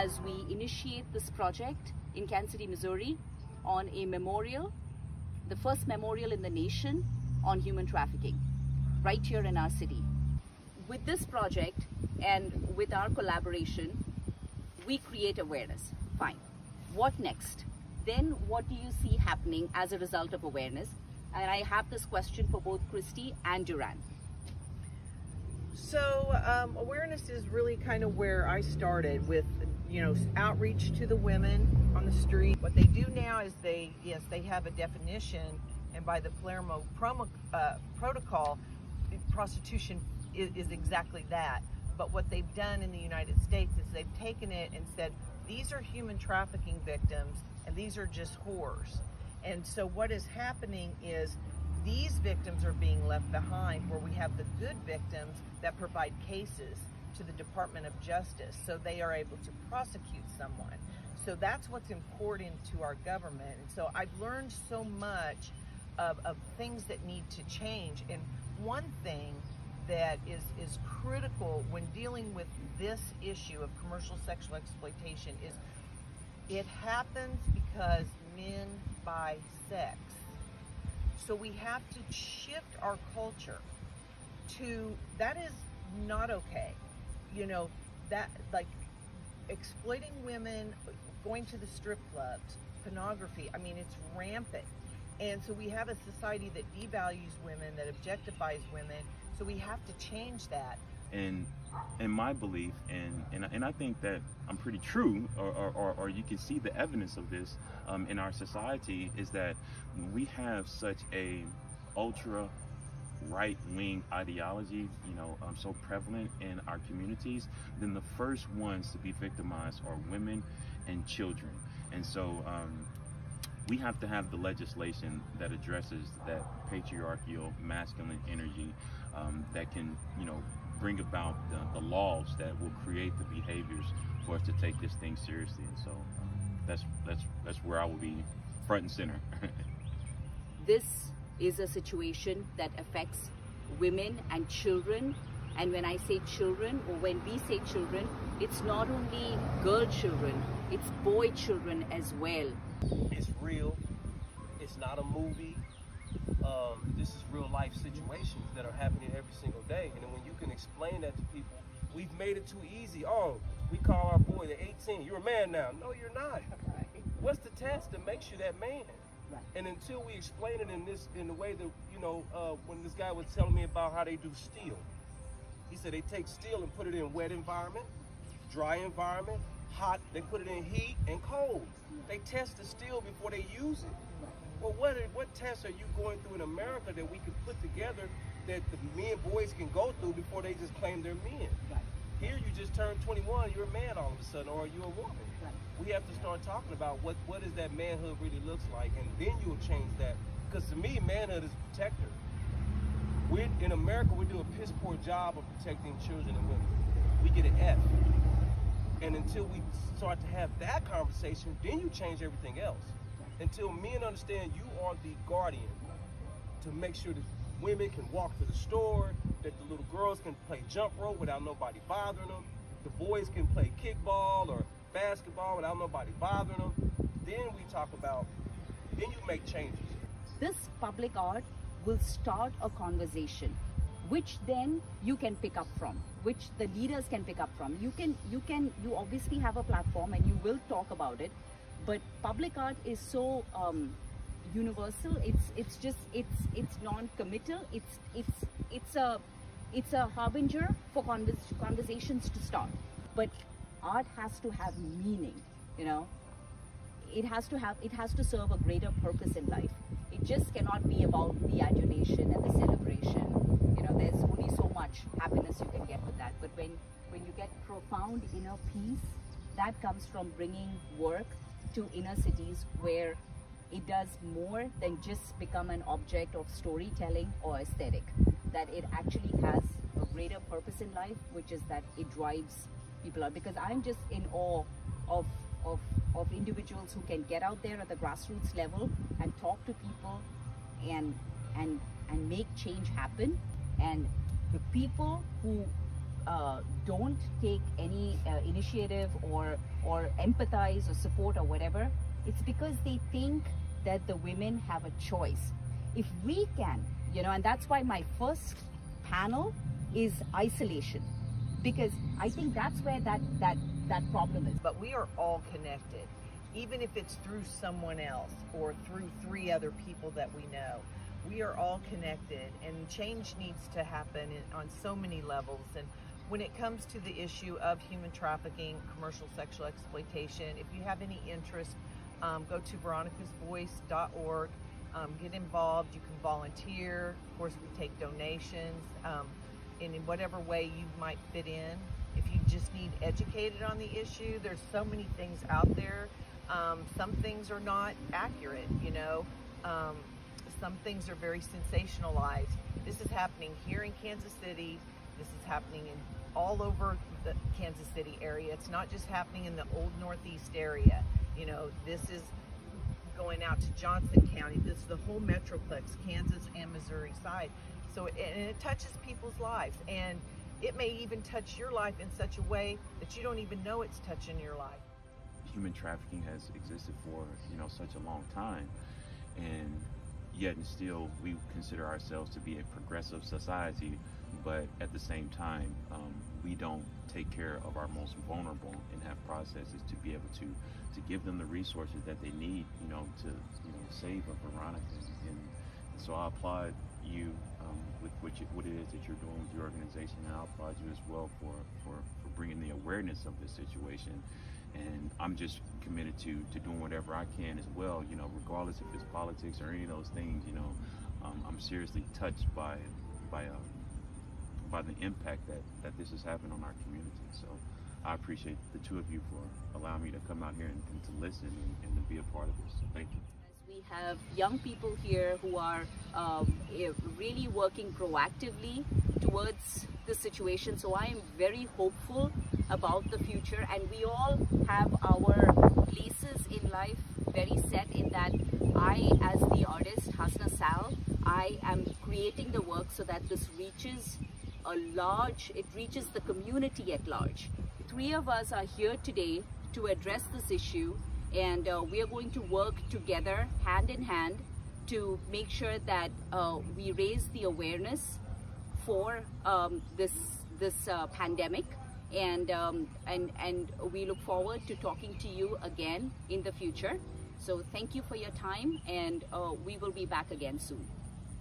as we initiate this project in Kansas City, Missouri, on a memorial, the first memorial in the nation on human trafficking, right here in our city. With this project and with our collaboration, we create awareness. Fine. What next? Then what do you see happening as a result of awareness? And I have this question for both Kristy and Derron. So awareness is really kind of where I started with, outreach to the women on the street. What they do now is they have a definition, and by the Palermo protocol, prostitution is exactly that. But what they've done in the United States is they've taken it and said, these are human trafficking victims and these are just whores. And so what is happening is these victims are being left behind, where we have the good victims that provide cases to the Department of Justice so they are able to prosecute someone. So that's what's important to our government. And so I've learned so much of things that need to change. And one thing that is critical when dealing with this issue of commercial sexual exploitation is it happens because men buy sex. So we have to shift our culture to that is not okay. That like exploiting women, going to the strip clubs, pornography, it's rampant. And so we have a society that devalues women, that objectifies women. So we have to change that. And in my belief, and I think that I'm pretty true, or you can see the evidence of this in our society, is that we have such a ultra right-wing ideology, so prevalent in our communities, then the first ones to be victimized are women and children. And so we have to have the legislation that addresses that patriarchal masculine energy that can, bring about the laws that will create the behaviors for us to take this thing seriously. And so that's where I will be front and center. This is a situation that affects women and children. And when I say children, or when we say children, it's not only girl children, it's boy children as well. It's real. It's not a movie. This is real life situations that are happening every single day. And then when you can explain that to people, we've made it too easy. Oh, we call our boy the 18. You're a man now. No, you're not. What's the test that makes you that man? Right. And until we explain it in the way that, when this guy was telling me about how they do steel, he said they take steel and put it in wet environment, dry environment, hot, they put it in heat and cold. They test the steel before they use it. Well, what tests are you going through in America that we can put together that the men, boys can go through before they just claim they're men? Right. Here you just turned 21, you're a man all of a sudden, or you're a woman. Right. We have to start talking about what is that manhood really looks like, and then you'll change that. Because to me, manhood is a protector. In America, we do a piss poor job of protecting children and women. We get an F. And until we start to have that conversation, then you change everything else. Until men understand you are the guardian to make sure that women can walk to the store, that the little girls can play jump rope without nobody bothering them, the boys can play kickball or basketball without nobody bothering them, then we talk about, then you make changes. This public art will start a conversation, which then you can pick up from, which the leaders can pick up from. You obviously have a platform and you will talk about it, but public art is so universal. It's non-committal. It's a harbinger for conversations to start. But art has to have meaning. It has to serve a greater purpose in life. It just cannot be about the adulation and the celebration. There's only so much happiness you can get with that. But when you get profound inner peace, that comes from bringing work to inner cities where it does more than just become an object of storytelling or aesthetic. That it actually has a greater purpose in life, which is that it drives people out. Because I'm just in awe of individuals who can get out there at the grassroots level and talk to people and make change happen. And the people who don't take any initiative or empathize or support or whatever, it's because they think that the women have a choice. If we can, and that's why my first panel is isolation, because I think that's where that problem is. But we are all connected, even if it's through someone else or through 3 other people that we know. We are all connected, and change needs to happen on so many levels. And when it comes to the issue of human trafficking, commercial sexual exploitation, if you have any interest, go to veronicasvoice.org. Get involved. You can volunteer. Of course, we take donations in whatever way you might fit in. If you just need educated on the issue, there's so many things out there. Some things are not accurate, some things are very sensationalized. This is happening here in Kansas City. This is happening in all over the Kansas City area. It's not just happening in the old Northeast area. This is going out to Johnson County. This is the whole Metroplex, Kansas and Missouri side. So it touches people's lives, and it may even touch your life in such a way that you don't even know it's touching your life. Human trafficking has existed for such a long time, and yet and still we consider ourselves to be a progressive society, but at the same time we don't take care of our most vulnerable and have processes to be able to give them the resources that they need to save a Veronica. And so I applaud you with what it is that you're doing with your organization, and I applaud you as well for bringing the awareness of this situation. And I'm just committed to doing whatever I can as well, regardless if it's politics or any of those things. I'm seriously touched by the impact that this has having on our community. So I appreciate the 2 of you for allowing me to come out here and to listen and to be a part of this. So thank you. We have young people here who are really working proactively towards the situation. So I am very hopeful about the future, and we all have our places in life very set in that I, as the artist Hasna Sal, I am creating the work so that this reaches it reaches the community at large. 3 of us are here today to address this issue, and we are going to work together hand in hand to make sure that we raise the awareness for this pandemic, and we look forward to talking to you again in the future. So thank you for your time, and we will be back again soon.